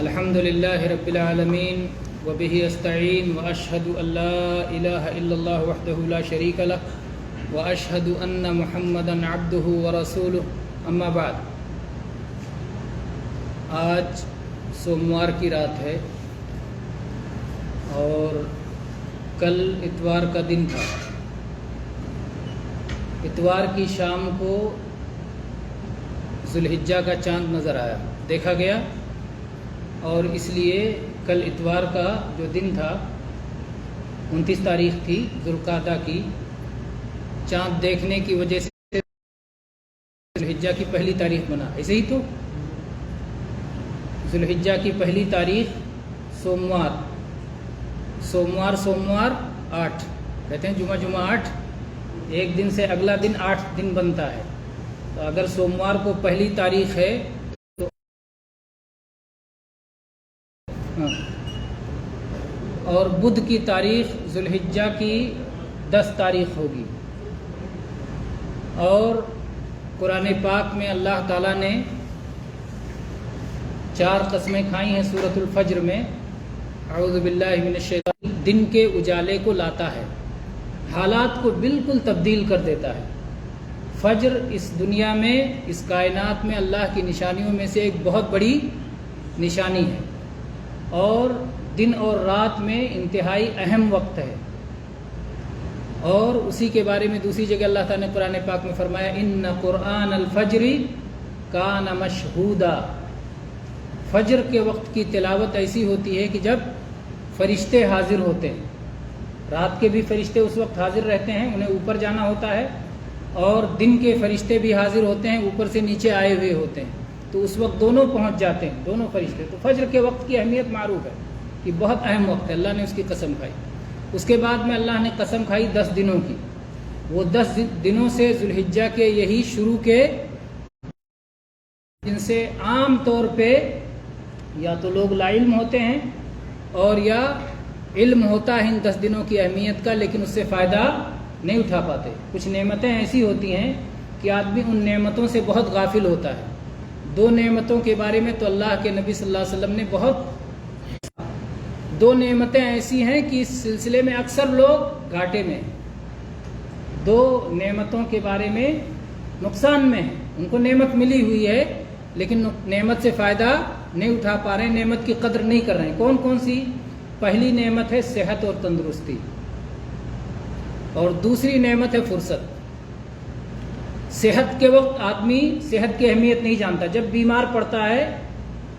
الحمد لله رب العالمين وبه استعين واشهد ان لا اله الا الله وحده لا شريك له واشهد ان محمدا عبده ورسوله اما بعد. آج سوموار کی رات ہے اور کل اتوار کا دن تھا. اتوار کی شام کو ذو الحجہ کا چاند نظر آیا، دیکھا گیا، اور اس لیے کل اتوار کا جو دن تھا 29 تاریخ تھی ذو القعدہ کی، چاند دیکھنے کی وجہ سے ذو الحجہ کی پہلی تاریخ بنا. ایسے ہی تو ذو الحجہ کی پہلی تاریخ سوموار 8 کہتے ہیں، جمعہ 8، ایک دن سے اگلا دن 8 دن بنتا ہے. تو اگر سوموار کو پہلی تاریخ ہے تو اور بدھ کی تاریخ ذو الحجہ کی 10 تاریخ ہوگی. اور قرآن پاک میں اللہ تعالیٰ نے 4 قسمیں کھائی ہیں سورۃ الفجر میں. اعوذ باللہ من الشیطان. دن کے اجالے کو لاتا ہے، حالات کو بالکل تبدیل کر دیتا ہے. فجر اس دنیا میں، اس کائنات میں اللہ کی نشانیوں میں سے ایک بہت بڑی نشانی ہے، اور دن اور رات میں انتہائی اہم وقت ہے. اور اسی کے بارے میں دوسری جگہ اللہ تعالیٰ نے قرآن پاک میں فرمایا، ان قرآن الفجر کان مشہودا. فجر کے وقت کی تلاوت ایسی ہوتی ہے کہ جب فرشتے حاضر ہوتے ہیں. رات کے بھی فرشتے اس وقت حاضر رہتے ہیں، انہیں اوپر جانا ہوتا ہے، اور دن کے فرشتے بھی حاضر ہوتے ہیں، اوپر سے نیچے آئے ہوئے ہوتے ہیں. تو اس وقت دونوں پہنچ جاتے ہیں، دونوں فرشتے. تو فجر کے وقت کی اہمیت معروف ہے کہ بہت اہم وقت ہے، اللہ نے اس کی قسم کھائی. اس کے بعد میں اللہ نے قسم کھائی 10 دنوں کی. وہ 10 دنوں سے ذو الحجہ کے یہی شروع کے، جن سے عام طور پہ یا تو لوگ لا علم ہوتے ہیں اور یا علم ہوتا ہے ان 10 دنوں کی اہمیت کا، لیکن اس سے فائدہ نہیں اٹھا پاتے. کچھ نعمتیں ایسی ہوتی ہیں کہ آدمی ان نعمتوں سے بہت غافل ہوتا ہے. 2 نعمتوں کے بارے میں تو اللہ کے نبی صلی اللہ علیہ وسلم نے بہت 2 نعمتیں ایسی ہیں کہ اس سلسلے میں اکثر لوگ گھاٹے میں. 2 نعمتوں کے بارے میں نقصان میں ہیں. ان کو نعمت ملی ہوئی ہے لیکن نعمت سے فائدہ نہیں اٹھا پا رہے ہیں، نعمت کی قدر نہیں کر رہے ہیں. کون کون سی؟ پہلی نعمت ہے صحت اور تندرستی، اور دوسری نعمت ہے فرصت. صحت کے وقت آدمی صحت کی اہمیت نہیں جانتا. جب بیمار پڑتا ہے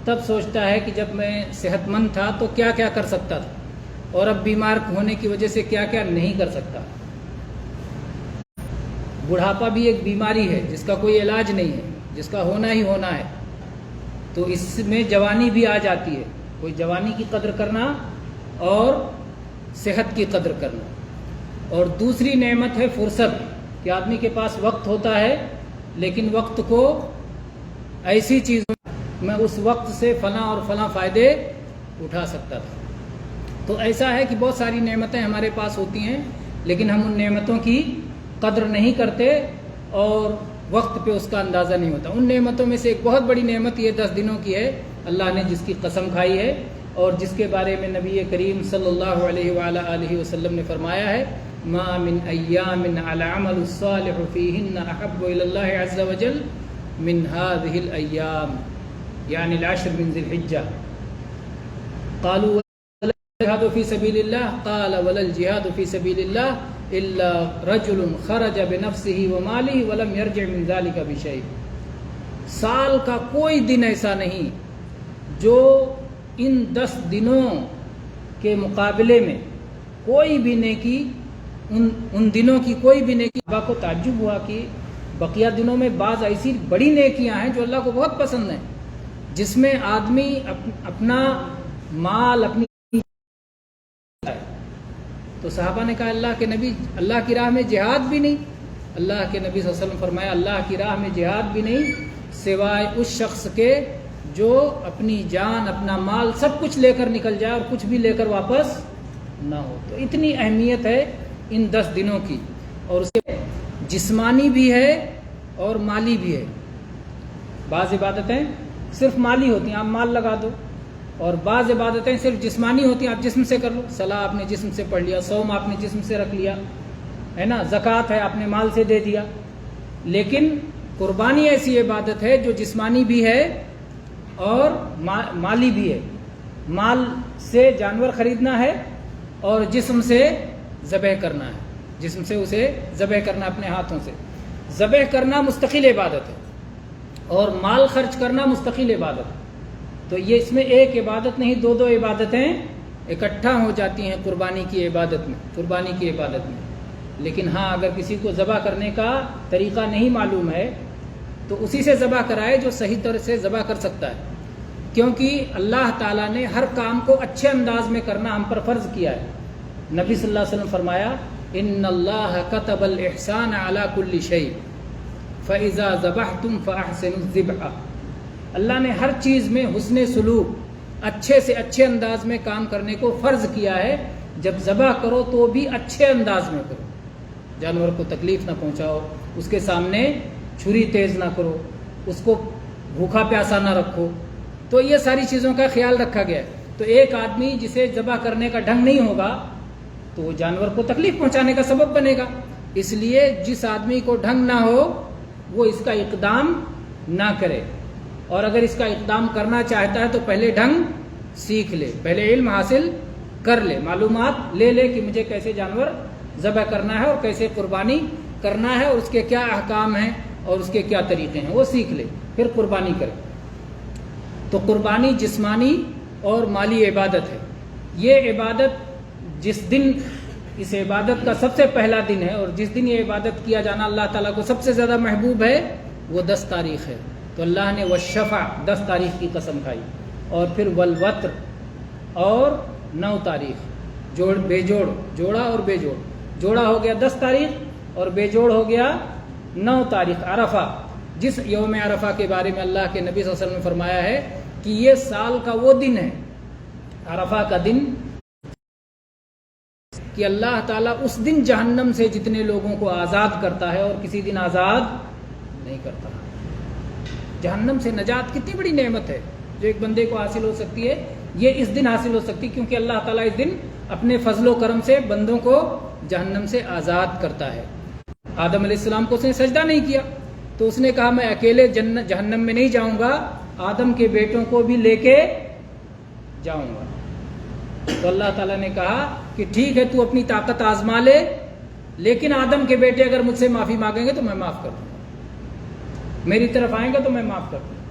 تب سوچتا ہے کہ جب میں صحت مند تھا تو کیا کیا کر سکتا تھا، اور اب بیمار ہونے کی وجہ سے کیا کیا نہیں کر سکتا. بڑھاپا بھی ایک بیماری ہے جس کا کوئی علاج نہیں ہے، جس کا ہونا ہی ہونا ہے. تو اس میں جوانی بھی آ جاتی ہے. کوئی جوانی کی قدر کرنا اور صحت کی قدر کرنا. اور دوسری نعمت ہے فرصت، کہ آدمی کے پاس وقت ہوتا ہے لیکن وقت کو ایسی چیزوں میں اس وقت سے فلاں اور فلاں فائدے اٹھا سکتا تھا. تو ایسا ہے کہ بہت ساری نعمتیں ہمارے پاس ہوتی ہیں لیکن ہم ان نعمتوں کی قدر نہیں کرتے اور وقت پہ اس کا اندازہ نہیں ہوتا. ان نعمتوں میں سے ایک بہت بڑی نعمت یہ 10 دنوں کی ہے، اللہ نے جس کی قسم کھائی ہے اور جس کے بارے میں نبی کریم صلی اللہ علیہ وآلہ آلہ وسلم نے فرمایا ہے، ما من ایام العمل الصالح فیہن احب الی اللہ عز وجل من هذه الایام، یعنی العشر من ذی الحجہ. قالوا ولا الجہاد فی سبیل اللہ، قال ولا الجہاد فی سبیل اللہ الا رجل خرج بنفسه وماله ولم يرجع من ذلك بشیء. سال کا کوئی دن ایسا نہیں جو ان 10 دنوں کے مقابلے میں کوئی بھی نیکی، ان دنوں کی کوئی بھی نیکی. ابا کو تعجب ہوا کہ بقیہ دنوں میں بعض ایسی بڑی نیکیاں ہیں جو اللہ کو بہت پسند ہیں، جس میں آدمی اپنا مال اپنی. تو صحابہ نے کہا اللہ کے نبی، اللہ کی راہ میں جہاد بھی نہیں. اللہ کے نبی صلی اللہ علیہ وسلم فرمایا اللہ کی راہ میں جہاد بھی نہیں سوائے اس شخص کے جو اپنی جان، اپنا مال سب کچھ لے کر نکل جائے اور کچھ بھی لے کر واپس نہ ہو. تو اتنی اہمیت ہے ان 10 دنوں کی، اور اس کے جسمانی بھی ہے اور مالی بھی ہے. بعض عبادتیں صرف مالی ہوتی ہیں، آپ مال لگا دو، اور بعض عبادتیں صرف جسمانی ہوتی ہیں، آپ جسم سے کر لو، صلاح آپ نے جسم سے پڑھ لیا، صوم آپ نے جسم سے رکھ لیا، ہے نا، زکوٰۃ ہے آپ نے مال سے دے دیا. لیکن قربانی ایسی عبادت ہے جو جسمانی بھی ہے اور مالی بھی ہے. مال سے جانور خریدنا ہے اور جسم سے ذبح کرنا ہے، جسم سے اسے ذبح کرنا، اپنے ہاتھوں سے ذبح کرنا مستقل عبادت ہے، اور مال خرچ کرنا مستقل عبادت ہے. تو یہ اس میں ایک عبادت نہیں، دو دو عبادتیں اکٹھا ہو جاتی ہیں قربانی کی عبادت میں. لیکن ہاں، اگر کسی کو ذبح کرنے کا طریقہ نہیں معلوم ہے تو اسی سے ذبح کرائے جو صحیح طرح سے ذبح کر سکتا ہے، کیونکہ اللہ تعالیٰ نے ہر کام کو اچھے انداز میں کرنا ہم پر فرض کیا ہے. نبی صلی اللہ علیہ وسلم فرمایا، ان اللہ کتب الاحسان علی کل شیء فاذا ذبحتم فاحسنوا الذبح. اللہ نے ہر چیز میں حسن سلوک، اچھے سے اچھے انداز میں کام کرنے کو فرض کیا ہے. جب ذبح کرو تو بھی اچھے انداز میں کرو، جانور کو تکلیف نہ پہنچاؤ، اس کے سامنے چھری تیز نہ کرو، اس کو بھوکا پیاسا نہ رکھو. تو یہ ساری چیزوں کا خیال رکھا گیا ہے. تو ایک آدمی جسے ذبح کرنے کا ڈھنگ نہیں ہوگا تو وہ جانور کو تکلیف پہنچانے کا سبب بنے گا. اس لیے جس آدمی کو ڈھنگ نہ ہو وہ اس کا اقدام نہ کرے، اور اگر اس کا اقدام کرنا چاہتا ہے تو پہلے ڈھنگ سیکھ لے، پہلے علم حاصل کر لے، معلومات لے لے کہ مجھے کیسے جانور ذبح کرنا ہے اور کیسے قربانی کرنا ہے اور اس کے کیا احکام ہیں اور اس کے کیا طریقے ہیں، وہ سیکھ لے پھر قربانی کرے. تو قربانی جسمانی اور مالی عبادت ہے. یہ عبادت جس دن، اس عبادت کا سب سے پہلا دن ہے اور جس دن یہ عبادت کیا جانا اللہ تعالیٰ کو سب سے زیادہ محبوب ہے، وہ 10 تاریخ ہے. تو اللہ نے والشفع 10 تاریخ کی قسم کھائی، اور پھر والوتر اور 9 تاریخ، بے جوڑ، جوڑا اور بے جوڑ. جوڑا ہو گیا 10 تاریخ اور بے جوڑ ہو گیا 9 تاریخ عرفہ، جس یوم عرفہ کے بارے میں اللہ کے نبی صلی اللہ علیہ وسلم نے فرمایا ہے کہ یہ سال کا وہ دن ہے، عرفہ کا دن، کہ اللہ تعالیٰ اس دن جہنم سے جتنے لوگوں کو آزاد کرتا ہے اور کسی دن آزاد نہیں کرتا. جہنم سے نجات کتنی بڑی نعمت ہے جو ایک بندے کو حاصل ہو سکتی ہے، یہ اس دن حاصل ہو سکتی ہے کیونکہ اللہ تعالیٰ اس دن اپنے فضل و کرم سے بندوں کو جہنم سے آزاد کرتا ہے. آدم علیہ السلام کو اس نے سجدہ نہیں کیا تو اس نے کہا میں اکیلے جہنم میں نہیں جاؤں گا، آدم کے بیٹوں کو بھی لے کے جاؤں گا. تو اللہ تعالیٰ نے کہا کہ ٹھیک ہے، تو اپنی طاقت آزما لے، لیکن آدم کے بیٹے اگر مجھ سے معافی مانگیں گے تو میں معاف کر دوں گا، میری طرف آئیں گے تو میں معاف کر دوں گا.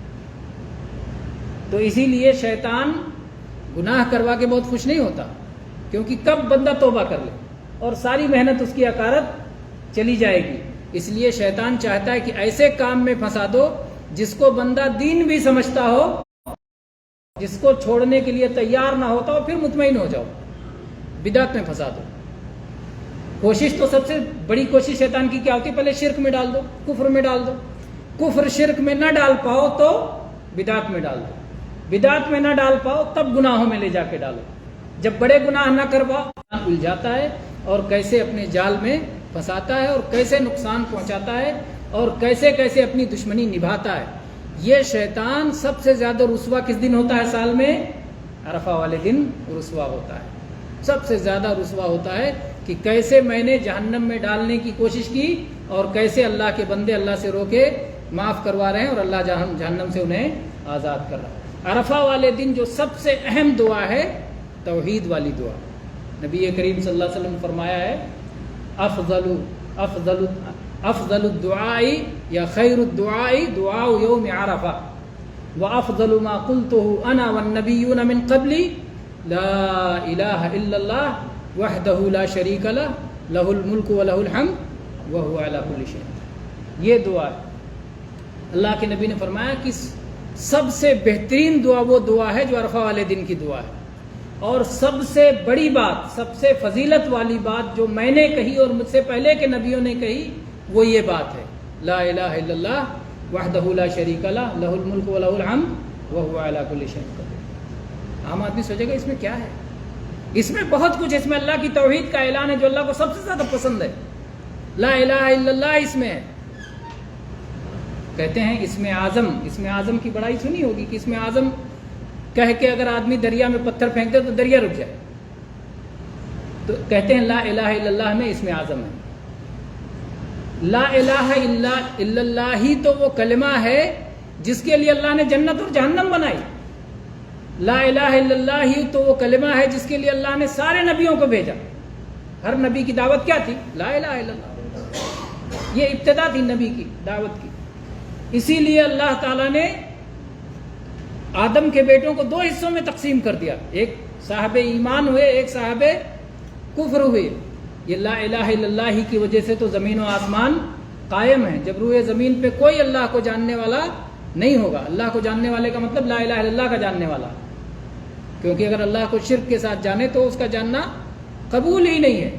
تو اسی لیے شیطان گناہ کروا کے بہت خوش نہیں ہوتا، کیونکہ کب بندہ توبہ کر لے اور ساری محنت اس کی عقارت چلی جائے گی. اس لیے شیطان چاہتا ہے کہ ایسے کام میں پھنسا دو جس کو بندہ دین بھی سمجھتا ہو، جس کو چھوڑنے کے لیے تیار نہ ہوتا ہو، پھر مطمئن ہو جاؤ، بدعت میں پھنسا دو. کوشش تو سب سے بڑی کوشش شیطان کی کیا ہوتی ہے؟ پہلے شرک میں ڈال دو، کفر میں ڈال دو. کفر شرک میں نہ ڈال پاؤ تو بدعت میں ڈال دو، بدعت میں نہ ڈال پاؤ تب گناہوں میں لے جا کے ڈالو. جب بڑے گناہ نہ کرواؤ الجھاتا ہے اور کیسے اپنے جال میں پھنساتا ہے اور کیسے نقصان پہنچاتا ہے اور کیسے کیسے اپنی دشمنی نبھاتا ہے. یہ شیطان سب سے زیادہ رسوا کس دن ہوتا ہے سال میں؟ عرفہ والے دن رسوا ہوتا ہے. سب سے زیادہ رسوا ہوتا ہے کہ کیسے میں نے جہنم میں ڈالنے کی کوشش کی اور کیسے اللہ کے بندے اللہ سے روکے معاف کروا رہے ہیں اور اللہ جہنم سے انہیں آزاد کر رہا ہے. عرفہ والے دن جو سب سے اہم دعا ہے توحید والی دعا. نبی کریم صلی اللہ علیہ وسلم نے فرمایا ہے افضل الدعاء یا خیر الدعاء دعاء یوم عرفہ وافضل ما قلته انا والنبیون من قبلی لا الہ الا اللہ وحدہ لا شریک لہ لہ الملک ولہ الحمد وہو علی کل شیء. یہ دعا ہے. اللہ کے نبی نے فرمایا کہ سب سے بہترین دعا وہ دعا ہے جو عرفہ والے دن کی دعا ہے، اور سب سے بڑی بات، سب سے فضیلت والی بات جو میں نے کہی اور مجھ سے پہلے کے نبیوں نے کہی وہ یہ بات ہے، لا الہ الا اللہ وحدہ لا شریک لہ لہ الملک ولہ الحمد وہو علی کل شیء قدیر. عام آدمی سوچے گا اس میں کیا ہے؟ اس میں بہت کچھ، اس میں اللہ کی توحید کا اعلان ہے جو اللہ کو سب سے زیادہ پسند ہے. لا الہ الا اللہ اس میں ہے. کہتے ہیں اس میں اعظم کی بڑائی سنی ہوگی کہ اس میں اعظم کہہ کے اگر آدمی دریا میں پتھر پھینک دے تو دریا رک جائے. تو کہتے ہیں لا الہ الا اللہ میں اسم اعظم ہے. لا الہ الا اللہ ہی تو وہ کلمہ ہے جس کے لیے اللہ نے جنت اور جہنم بنائی. لا الہ الا اللہ ہی تو وہ کلمہ ہے جس کے لیے اللہ نے سارے نبیوں کو بھیجا. ہر نبی کی دعوت کیا تھی؟ لا الہ الا اللہ. یہ ابتدا تھی نبی کی دعوت کی. اسی لیے اللہ تعالیٰ نے آدم کے بیٹوں کو 2 حصوں میں تقسیم کر دیا. ایک صاحب ایمان ہوئے, ایک صاحب کفر ہوئے. یہ لا الہ الا اللہ ہی کی وجہ سے تو زمین و آسمان قائم ہیں. جب روئے زمین پہ کوئی اللہ کو جاننے والا نہیں ہوگا. اللہ کو جاننے والے کا مطلب لا الہ الا اللہ کا جاننے والا, کیونکہ اگر اللہ کو شرک کے ساتھ جانے تو اس کا جاننا قبول ہی نہیں ہے.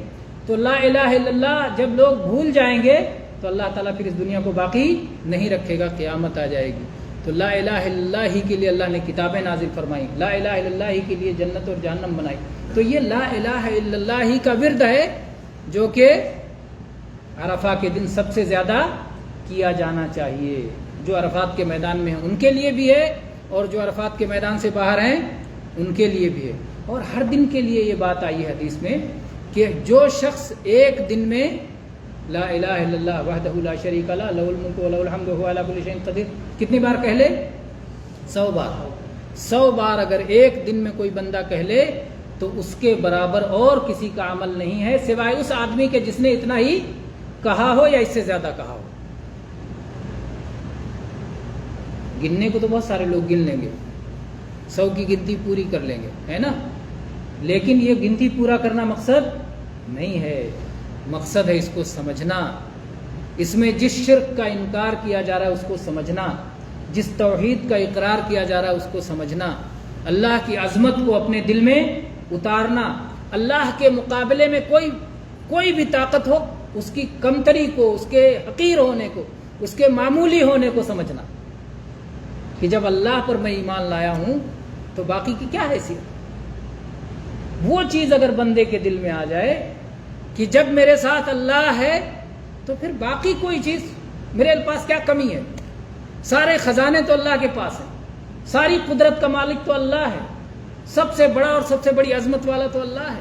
تو لا الہ الا اللہ جب لوگ بھول جائیں گے تو اللہ تعالیٰ پھر اس دنیا کو باقی نہیں رکھے گا, قیامت آ جائے گی. تو لا الہ الا اللہ ہی کے لیے اللہ نے کتابیں نازل فرمائی, لا الہ الا اللہ ہی کے لیے جنت اور جہنم بنائی. تو یہ لا الہ الا اللہ ہی کا ورد ہے جو کہ عرفہ کے دن سب سے زیادہ کیا جانا چاہیے. جو عرفات کے میدان میں ہیں ان کے لیے بھی ہے, اور جو عرفات کے میدان سے باہر ہیں ان کے لیے بھی ہے. اور ہر دن کے لیے یہ بات آئی ہے حدیث میں کہ جو شخص ایک دن میں لا الہ الا اللہ وحدہ لا شریک لہ لہ الملک و لہ الحمد وهو علی کل شیء قدیر کتنی بار کہہ لے؟ 100 بار. 100 بار اگر ایک دن میں کوئی بندہ کہہ لے تو اس کے برابر اور کسی کا عمل نہیں ہے سوائے اس آدمی کے جس نے اتنا ہی کہا ہو یا اس سے زیادہ کہا ہو. گننے کو تو بہت سارے لوگ گن لیں گے, 100 کی گنتی پوری کر لیں گے, ہے نا, لیکن یہ گنتی پورا کرنا مقصد نہیں ہے. مقصد ہے اس کو سمجھنا. اس میں جس شرک کا انکار کیا جا رہا ہے اس کو سمجھنا, جس توحید کا اقرار کیا جا رہا ہے اس کو سمجھنا, اللہ کی عظمت کو اپنے دل میں اتارنا, اللہ کے مقابلے میں کوئی بھی طاقت ہو اس کی کمتری کو, اس کے حقیر ہونے کو, اس کے معمولی ہونے کو سمجھنا کہ جب اللہ پر میں ایمان لایا ہوں تو باقی کی کیا حیثیت. وہ چیز اگر بندے کے دل میں آ جائے کہ جب میرے ساتھ اللہ ہے تو پھر باقی کوئی چیز میرے پاس کیا کمی ہے. سارے خزانے تو اللہ کے پاس ہیں, ساری قدرت کا مالک تو اللہ ہے, سب سے بڑا اور سب سے بڑی عظمت والا تو اللہ ہے,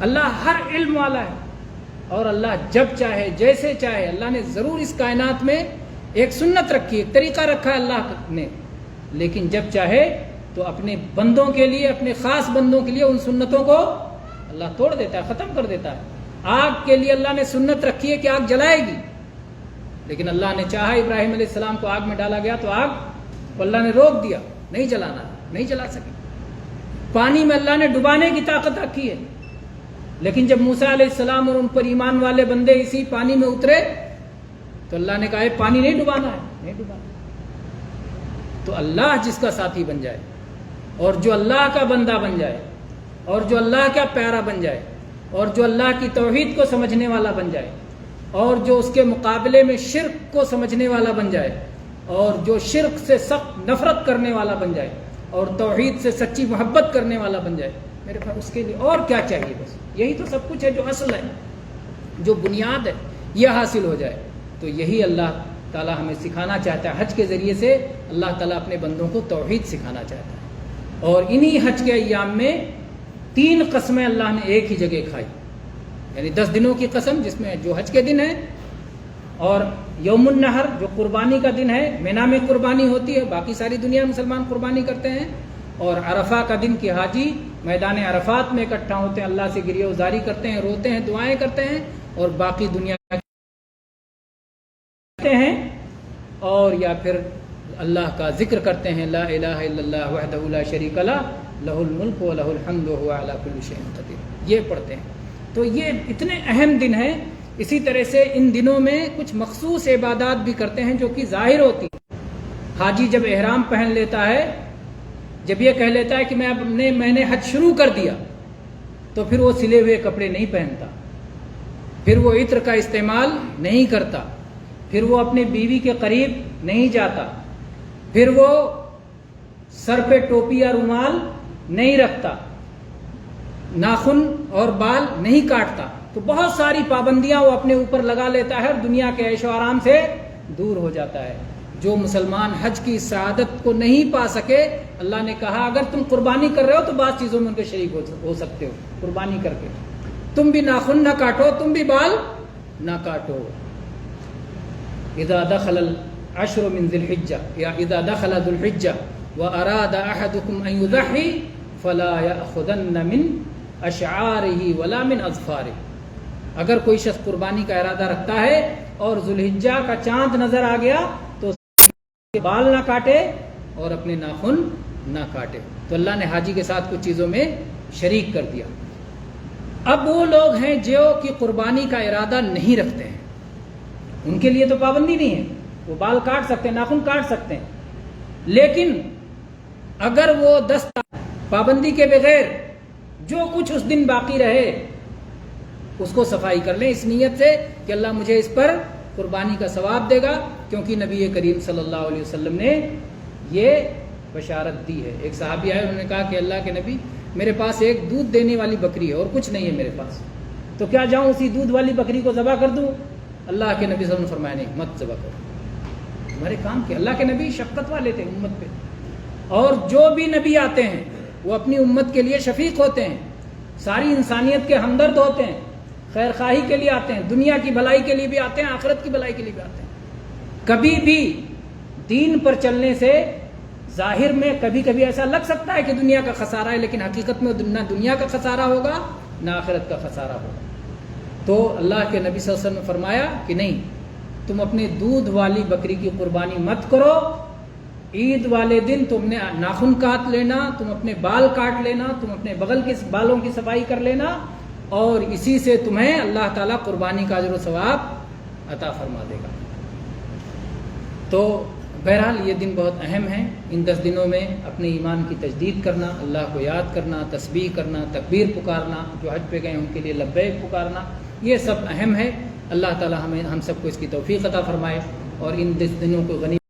اللہ ہر علم والا ہے. اور اللہ جب چاہے جیسے چاہے, اللہ نے ضرور اس کائنات میں ایک سنت رکھی, ایک طریقہ رکھا ہے اللہ نے, لیکن جب چاہے تو اپنے بندوں کے لیے, اپنے خاص بندوں کے لیے ان سنتوں کو اللہ توڑ دیتا ہے, ختم کر دیتا ہے. آگ کے لیے اللہ نے سنت رکھی ہے کہ آگ جلائے گی, لیکن اللہ نے چاہا ابراہیم علیہ السلام کو آگ میں ڈالا گیا تو آگ کو اللہ نے روک دیا, نہیں جلانا, نہیں جلا سکے. پانی میں اللہ نے ڈبانے کی طاقت رکھی ہے, لیکن جب موسیٰ علیہ السلام اور ان پر ایمان والے بندے اسی پانی میں اترے تو اللہ نے کہا پانی نہیں ڈبانا ہے, نہیں ڈبانا. تو اللہ جس کا ساتھی بن جائے اور جو اللہ کا بندہ بن جائے اور جو اللہ کا پیارا بن جائے اور جو اللہ کی توحید کو سمجھنے والا بن جائے اور جو اس کے مقابلے میں شرک کو سمجھنے والا بن جائے اور جو شرک سے سخت نفرت کرنے والا بن جائے اور توحید سے سچی محبت کرنے والا بن جائے, میرے پاس اس کے لیے اور کیا چاہیے؟ بس یہی تو سب کچھ ہے, جو اصل ہے, جو بنیاد ہے, یہ حاصل ہو جائے. تو یہی اللہ تعالیٰ ہمیں سکھانا چاہتا ہے. حج کے ذریعے سے اللہ تعالیٰ اپنے بندوں کو توحید سکھانا چاہتا ہے. اور انہی حج کے ایام میں 3 قسمیں اللہ نے ایک ہی جگہ کھائی, یعنی 10 دنوں کی قسم جس میں جو حج کے دن ہے, اور یوم النحر جو قربانی کا دن ہے, مینا میں قربانی ہوتی ہے, باقی ساری دنیا میں مسلمان قربانی کرتے ہیں, اور عرفہ کا دن کہ حاجی میدان عرفات میں اکٹھا ہوتے ہیں, اللہ سے گریہ وزاری کرتے ہیں, روتے ہیں, دعائیں کرتے ہیں, اور باقی دنیا کرتے ہیں, اور یا پھر اللہ کا ذکر کرتے ہیں, لا الہ الا اللہ وحدہ لا شریک لہ لہ الملک و لہ الحمد وهو علی کل شیء قدیر, یہ پڑھتے ہیں. تو یہ اتنے اہم دن ہیں. اسی طرح سے ان دنوں میں کچھ مخصوص عبادات بھی کرتے ہیں جو کہ ظاہر ہوتی ہیں. حاجی جب احرام پہن لیتا ہے, جب یہ کہہ لیتا ہے کہ میں نے حج شروع کر دیا, تو پھر وہ سلے ہوئے کپڑے نہیں پہنتا, پھر وہ عطر کا استعمال نہیں کرتا, پھر وہ اپنے بیوی کے قریب نہیں جاتا, پھر وہ سر پہ ٹوپی یا رومال نہیں رکھتا, ناخن اور بال نہیں کاٹتا. تو بہت ساری پابندیاں وہ اپنے اوپر لگا لیتا ہے اور دنیا کے عیش و آرام سے دور ہو جاتا ہے. جو مسلمان حج کی سعادت کو نہیں پا سکے، اللہ نے کہا اگر تم قربانی کر رہے ہو تو بعض چیزوں میں ان کے شریک ہو سکتے ہو، قربانی کر کے تم بھی ناخن نہ کاٹو، تم بھی بال نہ کاٹو۔ اذا دخل العشر من ذی الحجہ یا اذا دخل ذو الحجہ واراد احدکم ان یضحی فلا یأخذن من اشعارہ ولا من اظفارہ۔ اگر کوئی شخص قربانی کا ارادہ رکھتا ہے اور ذو الحجہ کا چاند نظر آ گیا تو بال نہ کاٹے اور اپنے ناخن نہ کاٹے۔ تو اللہ نے حاجی کے ساتھ کچھ چیزوں میں شریک کر دیا۔ اب وہ لوگ ہیں جو کہ قربانی کا ارادہ نہیں رکھتے ہیں، ان کے لیے تو پابندی نہیں ہے، وہ بال کاٹ سکتے ہیں، ناخن کاٹ سکتے ہیں، لیکن اگر وہ 10 پابندی کے بغیر جو کچھ اس دن باقی رہے اس کو صفائی کر لیں، اس نیت سے کہ اللہ مجھے اس پر قربانی کا ثواب دے گا، کیونکہ نبی کریم صلی اللہ علیہ وسلم نے یہ بشارت دی ہے۔ ایک صحابی آئے، انہوں نے کہا کہ اللہ کے نبی میرے پاس ایک دودھ دینے والی بکری ہے اور کچھ نہیں ہے میرے پاس، تو کیا جاؤں اسی دودھ والی بکری کو ذبح کر دوں؟ اللہ کے نبی صلی اللہ علیہ وسلم نے فرمایا نہیں، مت ذبح کرو، تمہارے کام کے۔ اللہ کے نبی شفقت والے تھے امت پہ، اور جو بھی نبی آتے ہیں وہ اپنی امت کے لیے شفیق ہوتے ہیں، ساری انسانیت کے ہمدرد ہوتے ہیں، خیر خواہی کے لیے آتے ہیں، دنیا کی بھلائی کے لیے بھی آتے ہیں، آخرت کی بھلائی کے لیے بھی آتے ہیں۔ کبھی بھی دین پر چلنے سے ظاہر میں کبھی کبھی ایسا لگ سکتا ہے کہ دنیا کا خسارہ ہے، لیکن حقیقت میں نہ دنیا کا خسارہ ہوگا نہ آخرت کا خسارہ ہوگا۔ تو اللہ کے نبی صلی اللہ علیہ وسلم نے فرمایا کہ نہیں، تم اپنے دودھ والی بکری کی قربانی مت کرو، عید والے دن تم نے ناخن کاٹ لینا، تم اپنے بال کاٹ لینا، تم اپنے بغل کے بالوں کی صفائی کر لینا، اور اسی سے تمہیں اللہ تعالیٰ قربانی کا اجر و ثواب عطا فرما دے گا۔ تو بہرحال یہ دن بہت اہم ہے، ان 10 دنوں میں اپنے ایمان کی تجدید کرنا، اللہ کو یاد کرنا، تسبیح کرنا، تکبیر پکارنا، جو حج پہ گئے ان کے لیے لبیک پکارنا، یہ سب اہم ہے۔ اللہ تعالیٰ ہم سب کو اس کی توفیق عطا فرمائے اور ان 10 دنوں کو غنیمت